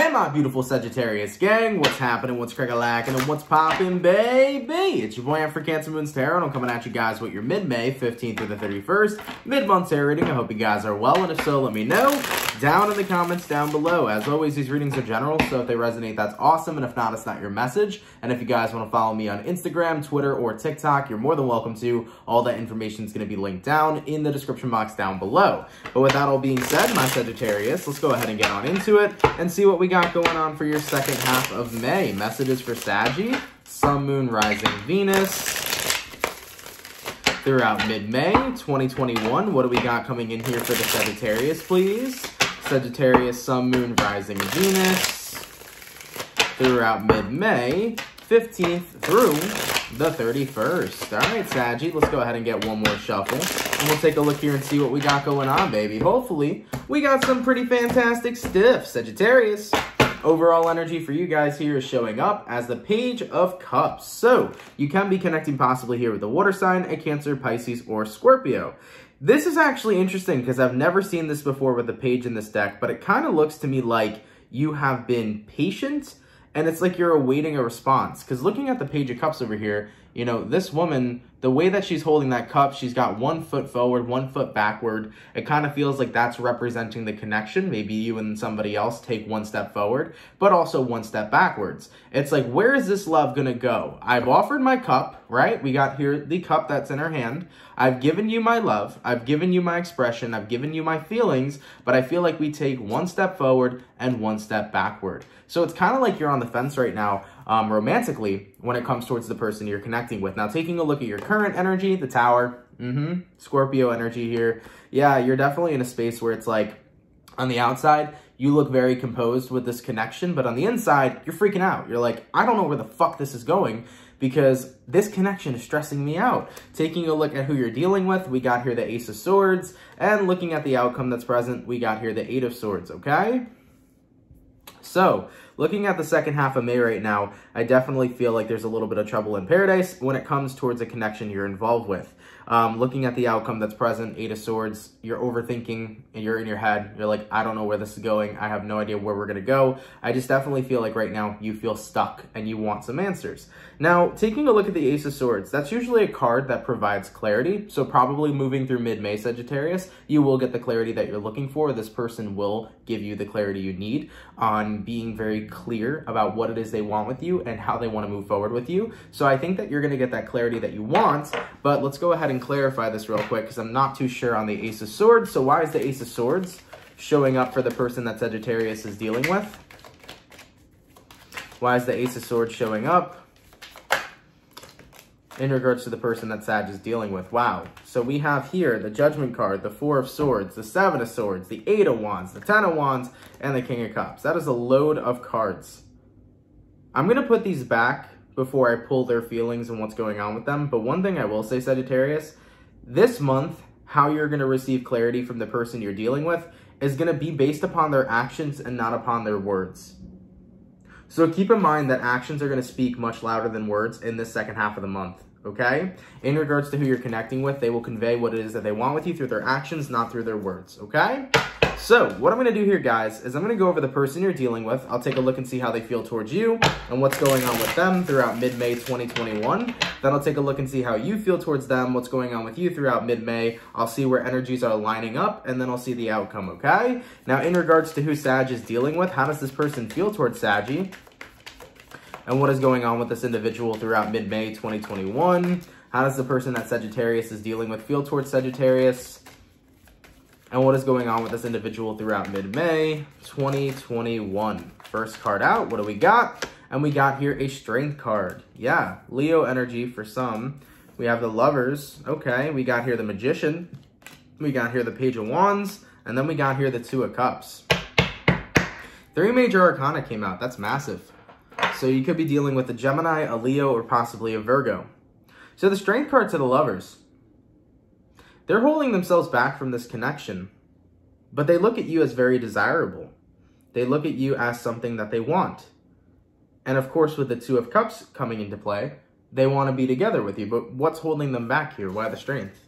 Hey, my beautiful Sagittarius gang, what's happening, what's crack-a-lackin', and what's poppin', baby? It's your boy, I'm for Cancer Moon's Tarot, and I'm coming at you guys with your mid-May, 15th through the 31st, mid-month tarot reading. I hope you guys are well, and if so, let me know down in the comments down below. As always, these readings are general, so if they resonate, that's awesome, and if not, it's not your message. And if you guys want to follow me on Instagram, Twitter, or TikTok, you're more than welcome to. All that information is going to be linked down in the description box down below. But with that all being said, my Sagittarius, let's go ahead and get on into it and see what we got going on for your second half of May. Messages for Saggy, Sun, Moon, Rising, Venus. Throughout mid-May 2021, what do we got coming in here for the Sagittarius, please? Sagittarius, Sun, Moon, Rising, Venus. Throughout mid-May 15th through the 31st. All right, Saggy, let's go ahead and get one more shuffle. And we'll take a look here and see what we got going on, baby. Hopefully, we got some pretty fantastic stuff. Sagittarius, overall energy for you guys here is showing up as the Page of Cups. So, you can be connecting possibly here with a water sign, a Cancer, Pisces, or Scorpio. This is actually interesting because I've never seen this before with the page in this deck, but it kind of looks to me like you have been patient and it's like you're awaiting a response. Because looking at the Page of Cups over here, you know, this woman, the way that she's holding that cup, she's got 1 foot forward, 1 foot backward. It kind of feels like that's representing the connection. Maybe you and somebody else take 1 step forward, but also 1 step backwards. It's like, where is this love going to go? I've offered my cup, right? We got here the cup that's in her hand. I've given you my love. I've given you my expression. I've given you my feelings, but I feel like we take 1 step forward and 1 step backward. So it's kind of like you're on the fence right now, romantically, when it comes towards the person you're connecting with. Now, taking a look at your current energy, the Tower, Scorpio energy here. Yeah, you're definitely in a space where it's like, on the outside, you look very composed with this connection, but on the inside, you're freaking out. You're like, I don't know where the fuck this is going because this connection is stressing me out. Taking a look at who you're dealing with, we got here the Ace of Swords, and looking at the outcome that's present, we got here the 8 of Swords, okay? So, looking at the second half of May right now, I definitely feel like there's a little bit of trouble in paradise when it comes towards a connection you're involved with. Looking at the outcome that's present, 8 of Swords, you're overthinking and you're in your head. You're like, I don't know where this is going. I have no idea where we're going to go. I just definitely feel like right now you feel stuck and you want some answers. Now, taking a look at the Ace of Swords, that's usually a card that provides clarity. So probably moving through mid-May, Sagittarius, you will get the clarity that you're looking for. This person will give you the clarity you need on being very clear about what it is they want with you and how they want to move forward with you. So I think that you're going to get that clarity that you want, but let's go ahead and clarify this real quick because I'm not too sure on the Ace of Swords. So why is the Ace of Swords showing up for the person that Sagittarius is dealing with? Why is the Ace of Swords showing up in regards to the person that Sag is dealing with? Wow. So we have here the Judgment card, the 4 of Swords, the 7 of Swords, the 8 of Wands, the 10 of Wands, and the King of Cups. That is a load of cards. I'm going to put these back before I pull their feelings and what's going on with them. But one thing I will say, Sagittarius, this month, how you're going to receive clarity from the person you're dealing with is going to be based upon their actions and not upon their words. So keep in mind that actions are going to speak much louder than words in this second half of the month, okay? In regards to who you're connecting with, they will convey what it is that they want with you through their actions, not through their words, okay? So what I'm going to do here, guys, is I'm going to go over the person you're dealing with. I'll take a look and see how they feel towards you and what's going on with them throughout mid-May 2021. Then I'll take a look and see how you feel towards them, what's going on with you throughout mid-May. I'll see where energies are lining up, and then I'll see the outcome, okay? Now, in regards to who Sag is dealing with, how does this person feel towards Saggy? And what is going on with this individual throughout mid-May 2021? How does the person that Sagittarius is dealing with feel towards Sagittarius? And what is going on with this individual throughout mid-May 2021? First card out, what do we got? And we got here a Strength card. Yeah, Leo energy for some. We have the Lovers. Okay, we got here the Magician. We got here the Page of Wands. And then we got here the 2 of Cups. 3 major arcana came out. That's massive. So you could be dealing with a Gemini, a Leo, or possibly a Virgo. So the Strength card to the Lovers. They're holding themselves back from this connection, but they look at you as very desirable. They look at you as something that they want. And of course, with the 2 of Cups coming into play, they want to be together with you. But what's holding them back here? Why the Strength?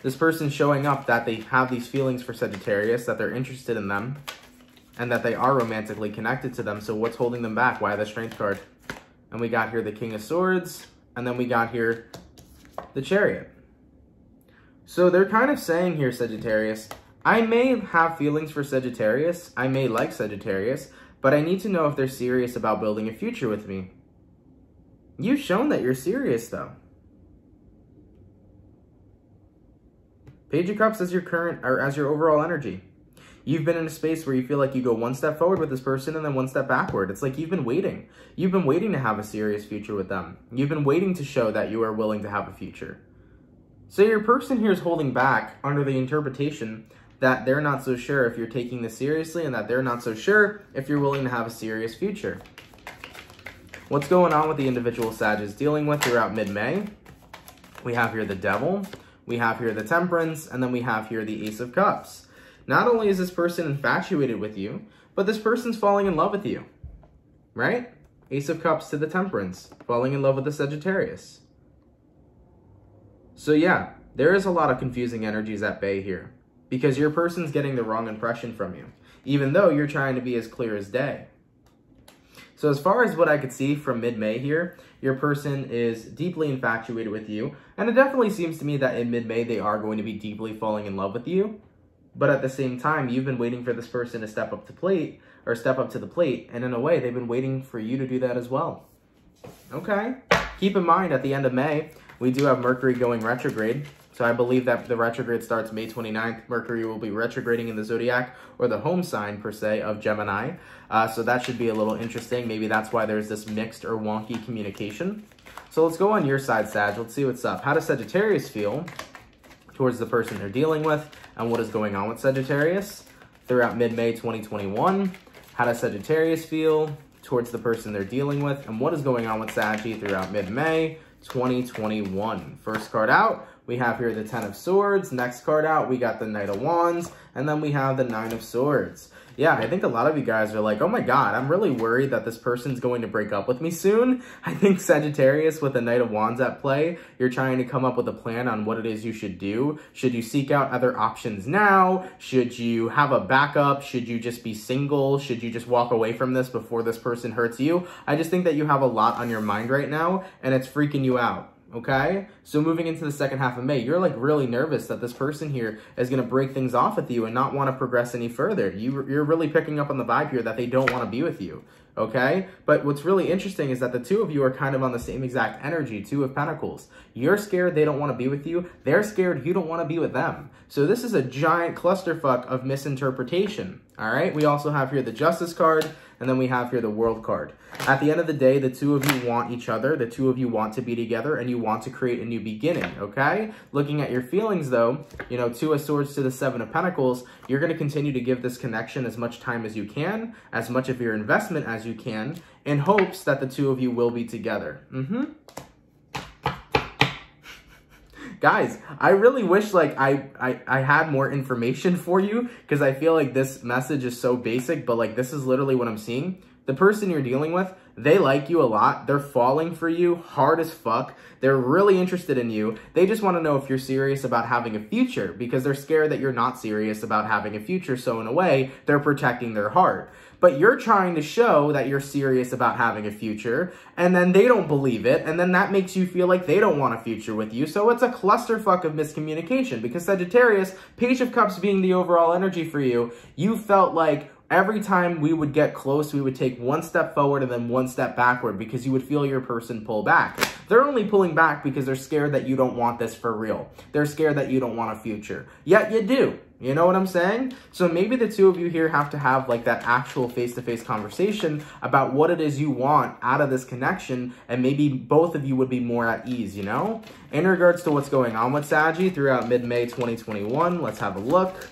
This person's showing up that they have these feelings for Sagittarius, that they're interested in them. and that they are romantically connected to them. So what's holding them back? Why the Strength card? And we got here the King of Swords, and then we got here the Chariot. So they're kind of saying here, Sagittarius, I may have feelings for Sagittarius, I may like Sagittarius, but I need to know if they're serious about building a future with me. You've shown that you're serious, though. Page of Cups as your current, or as your overall energy. You've been in a space where you feel like you go one step forward with this person and then one step backward. It's like you've been waiting. You've been waiting to have a serious future with them. You've been waiting to show that you are willing to have a future. So your person here is holding back under the interpretation that they're not so sure if you're taking this seriously and that they're not so sure if you're willing to have a serious future. What's going on with the individual Sag is dealing with throughout mid-May? We have here the Devil, we have here the Temperance, and then we have here the Ace of Cups. Not only is this person infatuated with you, but this person's falling in love with you, right? Ace of Cups to the Temperance, falling in love with the Sagittarius. So yeah, there is a lot of confusing energies at bay here because your person's getting the wrong impression from you, even though you're trying to be as clear as day. So as far as what I could see from mid-May here, your person is deeply infatuated with you, and it definitely seems to me that in mid-May they are going to be deeply falling in love with you. But at the same time, you've been waiting for this person to step up to the plate, and in a way, they've been waiting for you to do that as well. Okay? Keep in mind, at the end of May, we do have Mercury going retrograde. So I believe that the retrograde starts May 29th. Mercury will be retrograding in the zodiac, or the home sign, per se, of Gemini. So that should be a little interesting. Maybe that's why there's this mixed or wonky communication. So let's go on your side, Sag. Let's see what's up. How does Sagittarius feel towards the person they're dealing with, and what is going on with Sagittarius throughout mid-May 2021? How does Sagittarius feel towards the person they're dealing with, and what is going on with Saggy throughout mid-May 2021? First card out, we have here the Ten of Swords. Next card out, we got the Knight of Wands, and then we have the Nine of Swords. Yeah, I think a lot of you guys are like, oh my god, I'm really worried that this person's going to break up with me soon. I think Sagittarius, with the Knight of Wands at play, you're trying to come up with a plan on what it is you should do. Should you seek out other options now? Should you have a backup? Should you just be single? Should you just walk away from this before this person hurts you? I just think that you have a lot on your mind right now, and it's freaking you out. Okay, so moving into the second half of May, you're like really nervous that this person here is going to break things off with you and not want to progress any further. You're really picking up on the vibe here that they don't want to be with you. Okay, but what's really interesting is that the two of you are kind of on the same exact energy, Two of Pentacles. You're scared they don't want to be with you. They're scared you don't want to be with them. So this is a giant clusterfuck of misinterpretation. All right, we also have here the Justice card, and then we have here the World card. At the end of the day, the two of you want each other. The two of you want to be together, and you want to create a new beginning, okay? Looking at your feelings, though, you know, Two of Swords to the Seven of Pentacles, you're going to continue to give this connection as much time as you can, as much of your investment as you can, in hopes that the two of you will be together. Guys, I really wish like I had more information for you, because I feel like this message is so basic, but like this is literally what I'm seeing. The person you're dealing with, they like you a lot. They're falling for you hard as fuck. They're really interested in you. They just want to know if you're serious about having a future, because they're scared that you're not serious about having a future. So in a way, they're protecting their heart. But you're trying to show that you're serious about having a future, and then they don't believe it, and then that makes you feel like they don't want a future with you. So it's a clusterfuck of miscommunication, because Sagittarius, Page of Cups being the overall energy for you, you felt like every time we would get close, we would take one step forward and then one step backward, because you would feel your person pull back. They're only pulling back because they're scared that you don't want this for real. They're scared that you don't want a future. Yet you do. You know what I'm saying? So maybe the two of you here have to have like that actual face-to-face conversation about what it is you want out of this connection, and maybe both of you would be more at ease, you know? In regards to what's going on with Saggy throughout mid-May 2021, let's have a look.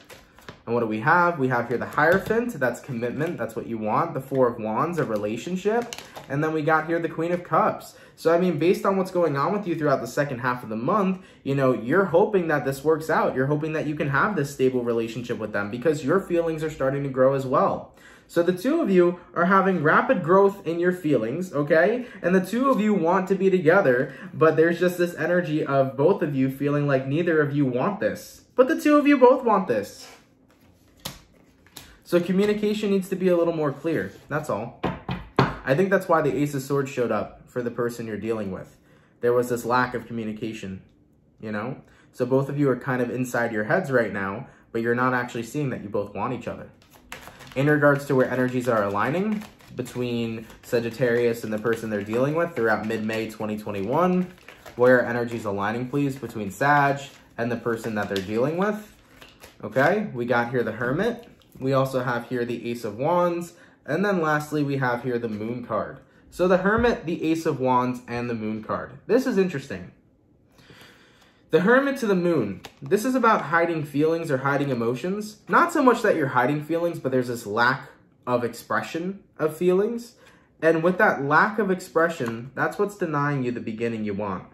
And what do we have? We have here the Hierophant. That's commitment. That's what you want. The Four of Wands, a relationship. And then we got here the Queen of Cups. So, I mean, based on what's going on with you throughout the second half of the month, you know, you're hoping that this works out. You're hoping that you can have this stable relationship with them, because your feelings are starting to grow as well. So the two of you are having rapid growth in your feelings, okay? And the two of you want to be together, but there's just this energy of both of you feeling like neither of you want this. But the two of you both want this. So communication needs to be a little more clear. That's all. I think that's why the Ace of Swords showed up for the person you're dealing with. There was this lack of communication, you know? So both of you are kind of inside your heads right now, but you're not actually seeing that you both want each other. In regards to where energies are aligning between Sagittarius and the person they're dealing with throughout mid-May 2021, where are energies aligning, please, between Sag and the person that they're dealing with? Okay, we got here the Hermit. We also have here the Ace of Wands. And then lastly, we have here the Moon card. So the Hermit, the Ace of Wands, and the Moon card. This is interesting. The Hermit to the Moon. This is about hiding feelings or hiding emotions. Not so much that you're hiding feelings, but there's this lack of expression of feelings. And with that lack of expression, that's what's denying you the beginning you want.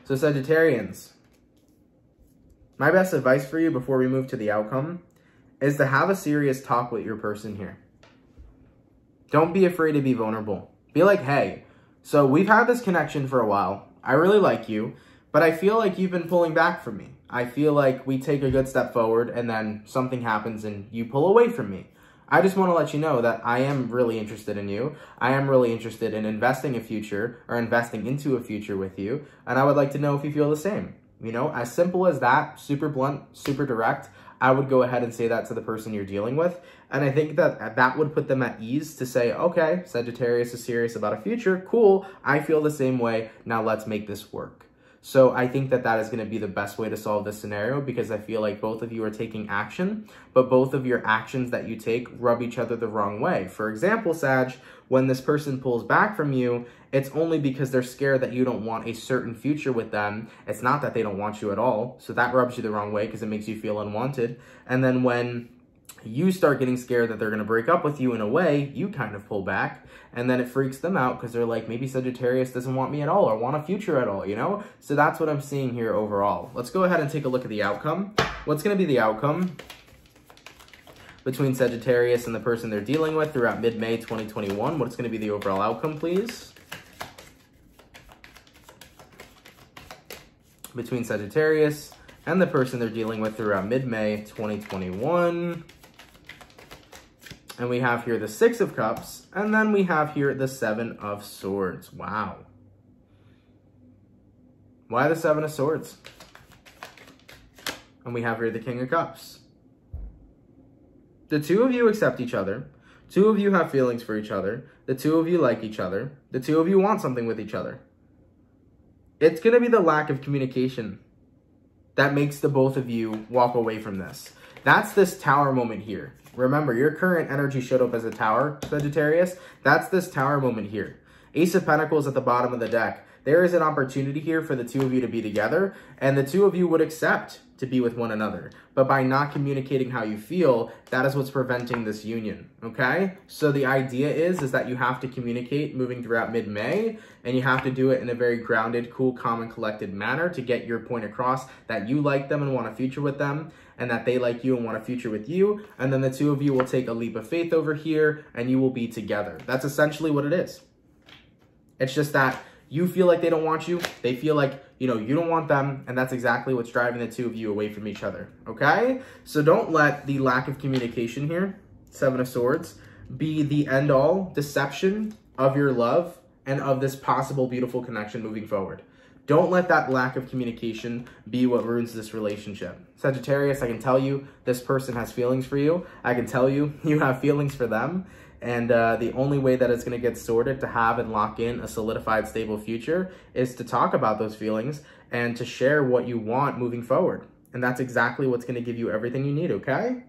So Sagittarians, my best advice for you before we move to the outcome is to have a serious talk with your person here. Don't be afraid to be vulnerable. Be like, hey, so we've had this connection for a while. I really like you, but I feel like you've been pulling back from me. I feel like we take a good step forward and then something happens and you pull away from me. I just want to let you know that I am really interested in you. I am really interested in investing a future or investing into a future with you. And I would like to know if you feel the same. You know, as simple as that, super blunt, super direct. I would go ahead and say that to the person you're dealing with. And I think that that would put them at ease to say, okay, Sagittarius is serious about a future. Cool. I feel the same way. Now let's make this work. So I think that that is going to be the best way to solve this scenario, because I feel like both of you are taking action, but both of your actions that you take rub each other the wrong way. For example, Sag, when this person pulls back from you, it's only because they're scared that you don't want a certain future with them. It's not that they don't want you at all. So that rubs you the wrong way because it makes you feel unwanted. And then when you start getting scared that they're going to break up with you in a way, you kind of pull back, and then it freaks them out because they're like, maybe Sagittarius doesn't want me at all or want a future at all, you know? So that's what I'm seeing here overall. Let's go ahead and take a look at the outcome. What's going to be the outcome between Sagittarius and the person they're dealing with throughout mid-May 2021? What's going to be the overall outcome, please? Between Sagittarius and the person they're dealing with throughout mid-May 2021. And we have here the Six of Cups, and then we have here the Seven of Swords. Wow. Why the Seven of Swords? And we have here the King of Cups. The two of you accept each other. Two of you have feelings for each other. The two of you like each other. The two of you want something with each other. It's going to be the lack of communication that makes the both of you walk away from this. That's this Tower moment here. Remember, your current energy showed up as a Tower, Sagittarius. That's this Tower moment here. Ace of Pentacles at the bottom of the deck. There is an opportunity here for the two of you to be together, and the two of you would accept to be with one another. But by not communicating how you feel, that is what's preventing this union, okay? So the idea is that you have to communicate moving throughout mid-May, and you have to do it in a very grounded, cool, calm, and collected manner to get your point across that you like them and want a future with them, and that they like you and want a future with you, and then the two of you will take a leap of faith over here, and you will be together. That's essentially what it is. It's just that you feel like they don't want you, they feel like, you know, you don't want them, and that's exactly what's driving the two of you away from each other, okay? So don't let the lack of communication here, Seven of Swords, be the end-all deception of your love and of this possible beautiful connection moving forward. Don't let that lack of communication be what ruins this relationship. Sagittarius, I can tell you this person has feelings for you. I can tell you you have feelings for them. And the only way that it's going to get sorted to have and lock in a solidified, stable future is to talk about those feelings and to share what you want moving forward. And that's exactly what's going to give you everything you need, okay?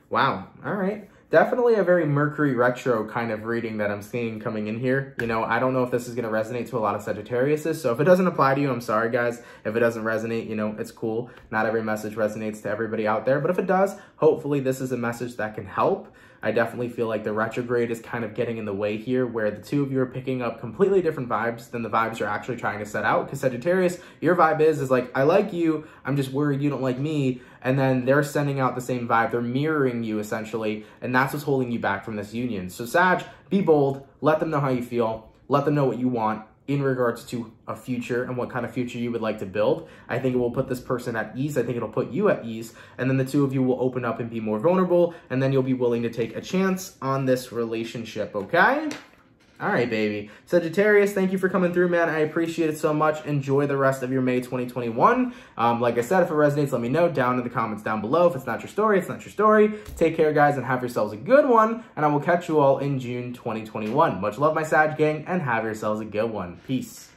Wow. All right. Definitely a very Mercury retro kind of reading that I'm seeing coming in here. You know, I don't know if this is going to resonate to a lot of Sagittariuses. So if it doesn't apply to you, I'm sorry, guys. If it doesn't resonate, you know, it's cool. Not every message resonates to everybody out there. But if it does, hopefully this is a message that can help. I definitely feel like the retrograde is kind of getting in the way here, where the two of you are picking up completely different vibes than the vibes you're actually trying to set out. Because Sagittarius, your vibe is like, I like you, I'm just worried you don't like me. And then they're sending out the same vibe. They're mirroring you, essentially. And that's what's holding you back from this union. So Sag, be bold. Let them know how you feel. Let them know what you want. in regards to a future and what kind of future you would like to build. I think it will put this person at ease. I think it'll put you at ease. And then the two of you will open up and be more vulnerable. And then you'll be willing to take a chance on this relationship, okay? All right, baby. Sagittarius, thank you for coming through, man. I appreciate it so much. Enjoy the rest of your May 2021. Like I said, if it resonates, let me know down in the comments down below. If it's not your story, it's not your story. Take care, guys, and have yourselves a good one. And I will catch you all in June 2021. Much love, my Sag gang, and have yourselves a good one. Peace.